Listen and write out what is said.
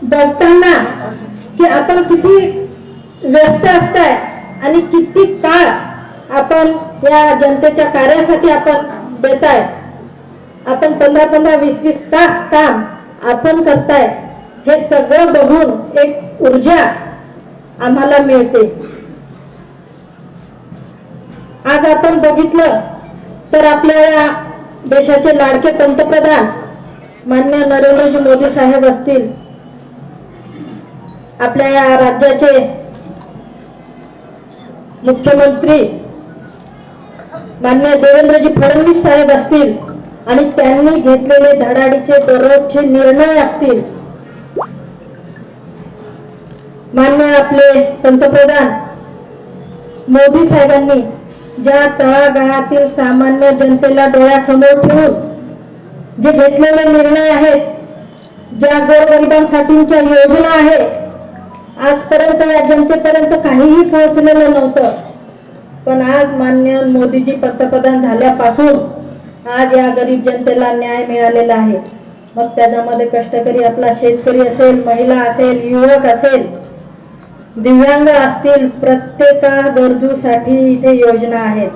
बघताना की आपण किती व्यस्त असताय आणि किती काळ आपण या जनतेच्या कार्यासाठी आपण देताय. आपण 15-20 तास काम आपण करताय. हे सगळं बघून एक ऊर्जा आम्हाला मिळते. आज आपण बघितलं तर आपल्या या देशाचे लाडके पंतप्रधान माननीय नरेंद्रजी मोदी साहेब असतील, आपल्या या राज्याचे मुख्यमंत्री माननीय देवेंद्रजी फडणवीस साहेब असतील आणि त्यांनी घेतलेले धडाडीचे दररोजचे निर्णय असतील, माननीय आपले पंतप्रधान मोदी साहेबांनी ज्या तळागाळातील सामान्य जनतेला डोळ्यासमोर ठेवून जे घेतलेले निर्णय आहेत, ज्या गोरगरिबांसाठीच्या योजना आहेत, आजपर्यंत या जनतेपर्यंत काहीही पोहोचलेलं नव्हतं. पण आज माननीय मोदीजी पंतप्रधान झाल्यापासून आज या गरीब जनतेला न्याय मिळालेला आहे. मग त्याच्यामध्ये कष्टकरी आपला शेतकरी असेल, महिला असेल, युवक असेल, दिव्यांग असतील, प्रत्येक गरजूसाठी इथे योजना आहेत.